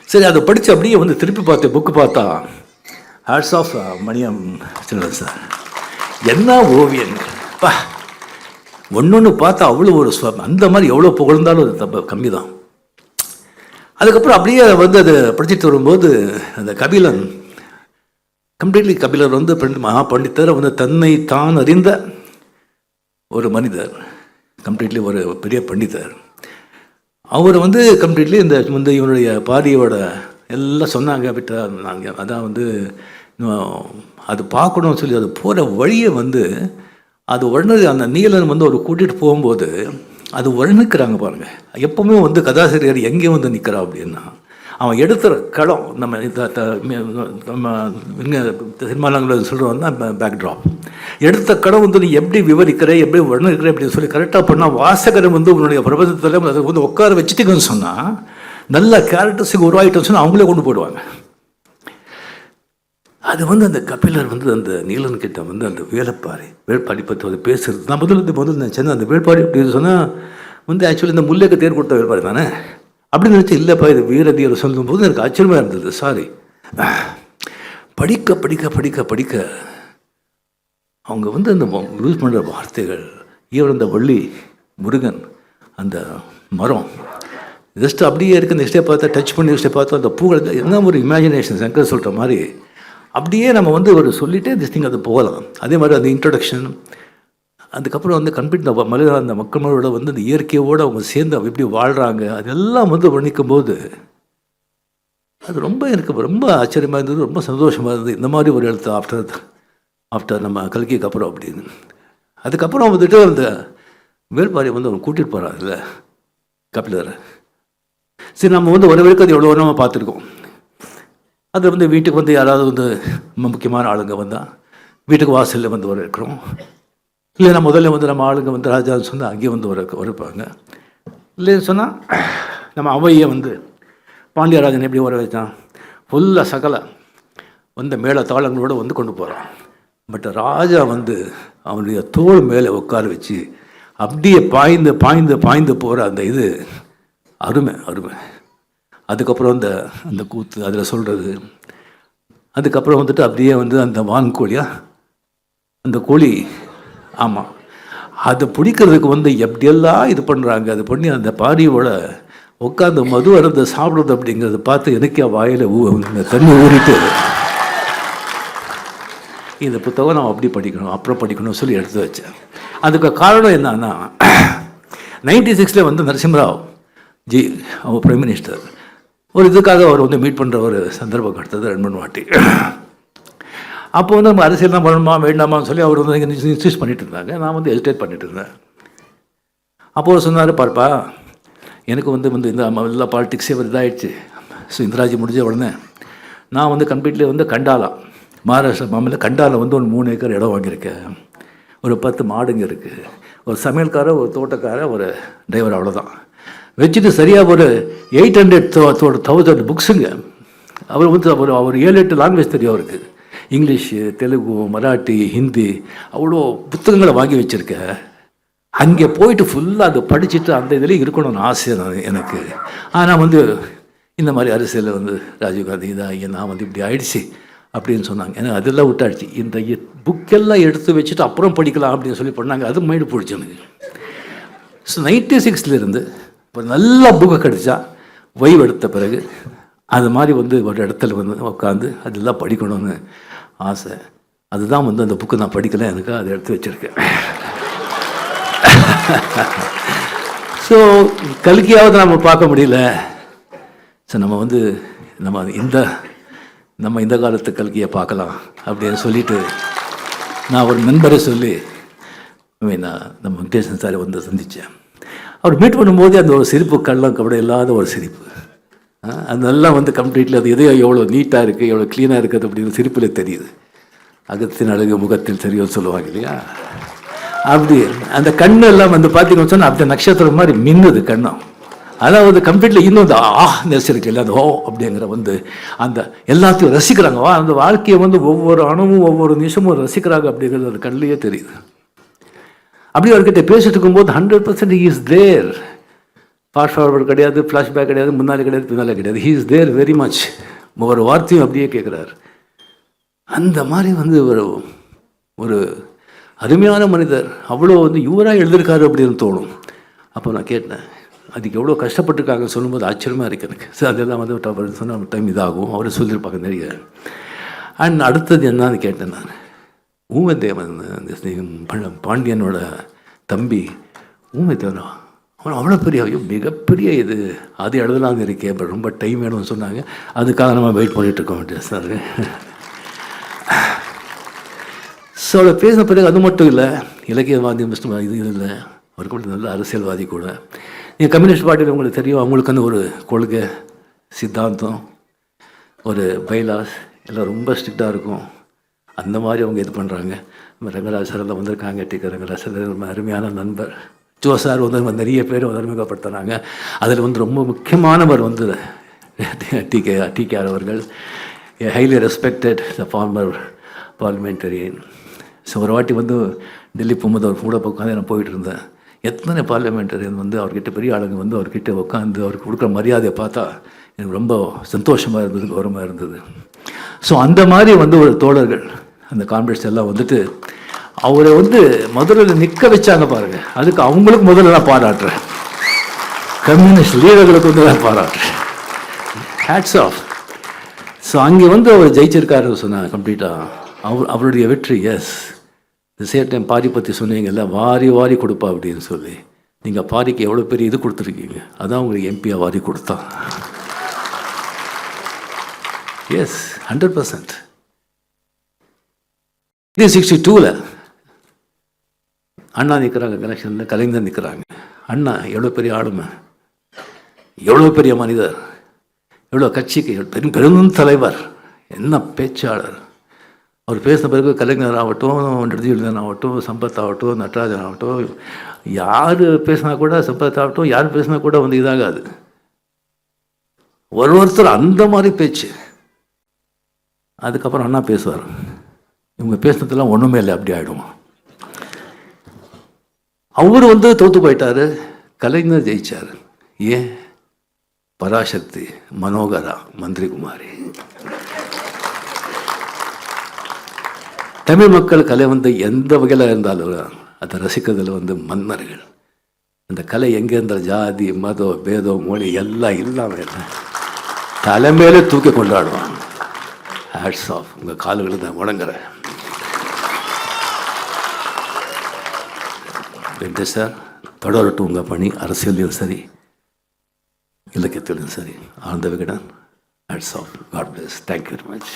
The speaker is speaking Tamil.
சரி, அதை படித்து அப்படியே வந்து திருப்பி பார்த்தேன். புக்கு பார்த்தா hats off Maniam children sir. என்ன ஓவியங்க பா! ஒன்று பார்த்தா அவ்வளோ ஒரு அந்த மாதிரி எவ்வளோ புகழ்ந்தாலும் அது தப்பு கம்மி தான். அதுக்கப்புறம் அப்படியே வந்து அதை படிச்சுட்டு வரும்போது அந்த கபிலன், கம்ப்ளீட்லி கபிலர் வந்து மகா பண்டிதர், வந்து தன்னை தான் அறிந்த ஒரு மனிதர், கம்ப்ளீட்லி ஒரு பெரிய பண்டிதர். அவர் வந்து கம்ப்ளீட்லி இந்த வந்து இவனுடைய பாரியோட எல்லாம் சொன்னாங்க விட்டா நாங்கள் அதான் வந்து அது பார்க்கணும்னு சொல்லி அது போகிற வழியை வந்து அது உடனே அந்த நீலன் வந்து அவர் கூட்டிகிட்டு போகும்போது அது வர்ணிக்கிறாங்க பாருங்கள். எப்போவுமே வந்து கதாசிரியர் எங்கே வந்து நிற்கிறா அப்படின்னா, அவன் எடுத்துகிற களம் நம்ம சினிமாவில் சொல்கிறோம்னா பேக்ட்ராப், எடுத்த களம் வந்து நீ எப்படி விவரிக்கிற, எப்படி வர்ணிக்கிற அப்படின்னு சொல்லி கரெக்டாக பண்ணால் வாசகரை வந்து உன்னுடைய பிரபஞ்சத்தில் அதை வந்து உட்கார வச்சுட்டுங்கன்னு சொன்னால் நல்ல கேரக்டர்ஸுக்கு உருவாகிட்டோன்னு சொன்னால் அவங்களே கொண்டு போயிடுவாங்க. அது வந்து அந்த கபிலர் வந்து அந்த நீலன்கிட்ட வந்து அந்த வேள்பாரி பற்றி வந்து பேசுகிறது. நான் முதல்ல நினச்சேன் அந்த வேள்பாரி அப்படின்னு சொன்னால் வந்து ஆக்சுவலி இந்த முல்லைக்கு தேர் கொடுத்த வேள்பாரி தானே அப்படின்னு நினச்சி, இல்லைப்பா இது வீரதீர சொல்லும்போது எனக்கு ஆச்சரியமாக இருந்தது. சாரி, படிக்க படிக்க படிக்க படிக்க அவங்க வந்து அந்த யூஸ் பண்ணுற வார்த்தைகள், ஈவன் அந்த வள்ளி முருகன் அந்த மரம் ஜஸ்ட் அப்படியே இருக்குது. நெக்ஸ்டே பார்த்தா டச் பண்ணி நெக்ஸ்டே பார்த்தா அந்த பூக்கள் என்ன ஒரு இமேஜினேஷன், சங்கர் சொல்கிற மாதிரி அப்படியே நம்ம வந்து ஒரு சொல்லிகிட்டே திஸ் திங் அது போகலாம். அதே மாதிரி அந்த இன்ட்ரொடக்ஷன், அதுக்கப்புறம் வந்து கம்ப்ளீட் அந்த மக்களோட வந்து அந்த இயற்கையோடு அவங்க சேர்ந்து எப்படி வாழ்கிறாங்க அதெல்லாம் வந்து வர்ணிக்கும் போது அது ரொம்ப எனக்கு ரொம்ப ஆச்சரியமாக இருந்தது, ரொம்ப சந்தோஷமாக இருந்தது. இந்த மாதிரி ஒரு எழுத்து ஆஃப்டர் நம்ம கல்கிக்கு அப்புறம் அப்படின்னு. அதுக்கப்புறம் வந்துட்டு அந்த வேள்பாரி வந்து அவங்க கூட்டிகிட்டு போகிறாங்கல்ல கபிலரை. சரி, நம்ம வந்து ஒரு வரைக்கும் அது எவ்வளோ நம்ம பார்த்துருக்கோம். அது வந்து வீட்டுக்கு வந்து யாராவது வந்து முக்கியமான ஆளுங்க வந்தால் வீட்டுக்கு வாசலில் வந்து வர இருக்கிறோம். இல்லைன்னா முதல்ல வந்து நம்ம ஆளுங்க வந்து ராஜான்னு சொன்னால் அங்கேயே வந்து வரப்பாங்க. இல்லைன்னு சொன்னால் நம்ம அவையை வந்து பாண்டியராஜன் எப்படி வர வச்சான், ஃபுல்லாக சகல வந்து மேலே தாளங்களோடு வந்து கொண்டு போகிறான். பட் ராஜா வந்து அவனுடைய தோள் மேலே உட்கார வச்சு அப்படியே பாய்ந்து பாய்ந்து பாய்ந்து போகிற அந்த இது அருமை அருமை. அதுக்கப்புறம் அந்த கூத்து அதில் சொல்கிறது, அதுக்கப்புறம் வந்துட்டு அப்படியே வந்து அந்த வான்கோழியா அந்த கோழி, ஆமாம், அதை பிடிக்கிறதுக்கு வந்து எப்படியெல்லாம் இது பண்ணுறாங்க. அது பண்ணி அந்த பாரியோட உட்காந்து மது அருந்த சாப்பிடுறது அப்படிங்கிறத பார்த்து எனக்கே வாயில் தண்ணி ஊறிட்டு இந்த புத்தகம் நான் அப்படி படிக்கணும் அப்புறம் படிக்கணும்னு சொல்லி எடுத்து வச்சேன். அதுக்கு காரணம் என்னன்னா 96 வந்து நரசிம்மராவ் ஜி அவர் பிரைம் மினிஸ்டர் ஒரு இதுக்காக அவர் வந்து மீட் பண்ணுற ஒரு சந்தர்ப்பம் கிடைத்தது 2-3 வாட்டி. அப்போ வந்து நம்ம அரசியல் தான் பண்ணணுமா வேண்டாமான்னு சொல்லி அவர் வந்து இன்சிஸ்ட் பண்ணிட்டு இருந்தாங்க. நான் வந்து ஹெசிடேட் பண்ணிட்டு இருந்தேன். அப்போ அவர் சொன்னார், பார்ப்பா எனக்கு வந்து இந்த எல்லா பாலிட்டிக்ஸே ஒரு இதாகிடுச்சு. ஸோ இந்திராஜி முடிஞ்ச உடனே நான் வந்து கம்ப்ளீட்லி வந்து கண்டாலம் மகாராஷ்டிரா மாநில கண்டாலம் வந்து ஒரு 3 ஏக்கர் இடம் வாங்கியிருக்கேன். ஒரு 10 மாடுங்க இருக்குது, ஒரு சமையல்காரர், ஒரு தோட்டக்காரர், ஒரு டிரைவர், அவ்வளோதான் வச்சுட்டு சரியாக ஒரு 800,000 புக்ஸுங்க. அவர் வந்து அவர் 7-8 லாங்குவேஜ் தெரியும் அவருக்கு. இங்கிலீஷு, தெலுங்கு, மராட்டி, ஹிந்தி, அவ்வளோ புத்தகங்களை வாங்கி வச்சுருக்கேன். அங்கே போயிட்டு ஃபுல்லாக அதை படிச்சுட்டு அந்த இதில் இருக்கணும்னு ஆசை எனக்கு. ஆனால் வந்து இந்த மாதிரி அரசியலில் வந்து ராஜீவ்காந்தி இதாக நான் வந்து இப்படி ஆயிடுச்சு அப்படின்னு சொன்னாங்க. ஏன்னா அதெல்லாம் விட்டாடுச்சு. இந்த புக்கெல்லாம் எடுத்து வச்சுட்டு அப்புறம் படிக்கலாம் அப்படின்னு சொல்லி பண்ணாங்க. அது மைண்டு பிடிச்சி எனக்கு. ஸோ 96 இப்போ நல்ல புக்கு கிடச்சா வைவ் எடுத்த பிறகு அது மாதிரி வந்து ஒரு இடத்துல வந்து உட்காந்து அதெல்லாம் படிக்கணும்னு ஆசை. அதுதான் வந்து அந்த புக்கு நான் படிக்கலை, எனக்கு அதை எடுத்து வச்சுருக்கேன். ஸோ கல்கியாவது நம்ம பார்க்க முடியல. ஸோ நம்ம வந்து நம்ம இந்த காலத்து கல்கியை பார்க்கலாம் அப்படின்னு சொல்லிட்டு நான் ஒரு நண்பரை சொல்லி நான் நம்ம வெங்கடேசன் சாரை வந்து சந்தித்தேன். அவர் மீட் பண்ணும்போதே அந்த ஒரு சிரிப்பு, கள்ளம் கபடி இல்லாத ஒரு சிரிப்பு, அதெல்லாம் வந்து கம்ப்ளீட்லி அது எதையோ எவ்வளோ நீட்டாக இருக்குது, எவ்வளோ க்ளீனாக இருக்குது அப்படின்னு சிரிப்பில் தெரியுது. அகத்தின் அழகு முகத்தில் தெரியும் சொல்லுவாங்க இல்லையா, அப்படி அந்த கண்ணு எல்லாம் வந்து பார்த்தீங்கன்னு சொன்னால் அப்படி நட்சத்திரம் மாதிரி மின்னுது கண்ணும். அதாவது கம்ப்ளீட்லி இன்னும் இந்த நெசிருக்கு இல்லை, அந்த அப்படிங்கிற வந்து அந்த எல்லாத்தையும் ரசிக்கிறாங்க. அந்த வாழ்க்கையை வந்து ஒவ்வொரு அணுவும் ஒவ்வொரு நிமிஷமும் ரசிக்கிறாங்க அப்படிங்கிறது அந்த கண்ணிலேயே தெரியுது. அப்படி அவர்கிட்ட பேசிட்டு இருக்கும்போது 100% இஸ் தேர் ஃபாஸ்ட் ஃபார்வர்டு கிடையாது, ஃப்ளாஷ்பேக் கிடையாது, முன்னாலே கிடையாது, பின்னாலே கிடையாது. He is there very much. ஒரு வார்த்தையும் அப்படியே கேட்குறாரு. அந்த மாதிரி வந்து ஒரு அருமையான மனிதர். அவ்வளோ வந்து இவராக எழுதியிருக்காரு அப்படின்னு தோணும். அப்போ நான் கேட்டேன், அதுக்கு எவ்வளோ கஷ்டப்பட்டுருக்காங்க சொல்லும்போது ஆச்சரியமாக இருக்குது எனக்கு. சார் அதெல்லாம் வந்து சொன்ன டைம் இதாகும், அவரை சொல்லியிருப்பாங்க நிறைய. அண்ட் அடுத்தது என்னன்னு கேட்டேன் நான். ஊமதேவன், அந்த பாண்டியனோட தம்பி ஊமதேவனா, அவன் அவ்வளோ பெரிய மிகப்பெரிய இது அது எழுதலாம்னு இருக்கே, பட் ரொம்ப டைம் வேணும்னு சொன்னாங்க. அதுக்காக நம்ம வெயிட் பண்ணிகிட்ருக்கோம் சார். ஸோ அவளை பேசின பிறகு அது மட்டும் இல்லை, இலக்கியவாதி இது இல்லை, அவருக்கு மட்டும் நல்ல அரசியல்வாதி கூட. நீங்கள் கம்யூனிஸ்ட் பார்ட்டியில் உங்களுக்கு தெரியும், அவங்களுக்கு வந்து ஒரு கொள்கை, சித்தாந்தம், ஒரு பைலாஸ் எல்லாம் ரொம்ப ஸ்ட்ரிக்டாக இருக்கும். அந்த மாதிரி அவங்க இது பண்ணுறாங்க. நம்ம ரங்கராஜ் சார் எல்லாம் வந்திருக்காங்க. டிகே ரங்கராஜ் சார் ரொம்ப அருமையான நண்பர். ஜோ சார் வந்து நிறைய பேர் அறிமுகப்படுத்துகிறாங்க. அதில் வந்து ரொம்ப முக்கியமானவர் வந்து டிகேஆர் அவர்கள். ஹைலி ரெஸ்பெக்டட் த ஃபார்மர் பார்லிமெண்டரியன். ஸோ ஒரு வாட்டி வந்து டெல்லி போகும்போது அவர் கூட உட்காந்து நான் போயிட்டு இருந்தேன். எத்தனை பார்லிமெண்டரியன் வந்து அவர்கிட்ட பெரிய ஆளுங்க வந்து அவர்கிட்ட உட்காந்து அவருக்கு கொடுக்குற மரியாதையை பார்த்தா எனக்கு ரொம்ப சந்தோஷமாக இருந்தது, கௌரவமாக இருந்தது. ஸோ அந்த மாதிரி வந்து ஒரு தோழர்கள் அந்த கான்ஃபரன்ஸ் எல்லாம் வந்துட்டு அவரை வந்து மதுரையில் நிற்க வச்சாங்க பாருங்கள். அதுக்கு அவங்களுக்கு முதல்ல நான் பாராட்டுறேன். கம்யூனிஸ்ட் லீடர்களுக்கு வந்து நான் பாராட்டுறேன். Hats off. ஸோ அங்கே வந்து அவர் ஜெயிச்சிருக்காரு சொன்னாங்க கம்ப்ளீட்டாக. அவருடைய வெற்றி. எஸ், இந்த சேம் டைம் பாரி பற்றி சொன்னீங்கல்ல, வாரி வாரி கொடுப்பா அப்படின்னு சொல்லி. நீங்கள் பாரிக்கு எவ்வளோ பெரிய இது கொடுத்துருக்கீங்க, அதான் உங்களுக்கு எம்பியாக வாரி கொடுத்தான். எஸ், 100%. 1962 அண்ணா நிற்கிறாங்க கனெக்ஷனில், கலைஞர் நிற்கிறாங்க. அண்ணா எவ்வளோ பெரிய ஆளுமை, எவ்வளோ பெரிய மனிதர், எவ்வளோ கட்சிக்கு பெரும் தலைவர், என்ன பேச்சாளர். அவர் பேசின பிறகு கலைஞர் ஆகட்டும், நிர்ஜீவன் ஆகட்டும், சம்பத் ஆகட்டும், நடராஜன் ஆகட்டும், யார் பேசினா கூட, சம்பத் ஆகட்டும், யார் பேசினா கூட வந்து இதாகாது. ஒருத்தர் அந்த மாதிரி பேச்சு. அதுக்கப்புறம் அண்ணா பேசுவார், இவங்க பேசுனதெல்லாம் ஒன்றுமே இல்லை, அப்படி ஆகிடும். அவர் வந்து தோற்று போயிட்டார், கலைஞர் ஜெயிச்சார். ஏன்? பராசக்தி, மனோகரா, மந்திரி குமாரி. தமிழ் மக்கள் கலை வந்து எந்த வகையில் இருந்தாலும் அதை ரசிக்கிறதுல வந்து மன்னர்கள். அந்த கலை எங்கே இருந்தால் ஜாதி, மதம், பேதம், மொழி எல்லாம் இல்லாமல் தலைமையிலே தூக்கி கொண்டாடுவாங்க. Hats off. உங்கள் கால்களை தான் வணங்குறேன். வெங்கடேஷ் சார், தொடரட்டும் உங்கள் பணி, அரசியலையும் சரி, இலக்கியத்திலும் சரி. Ananda Vikatan, hats off. God bless. Thank you very much.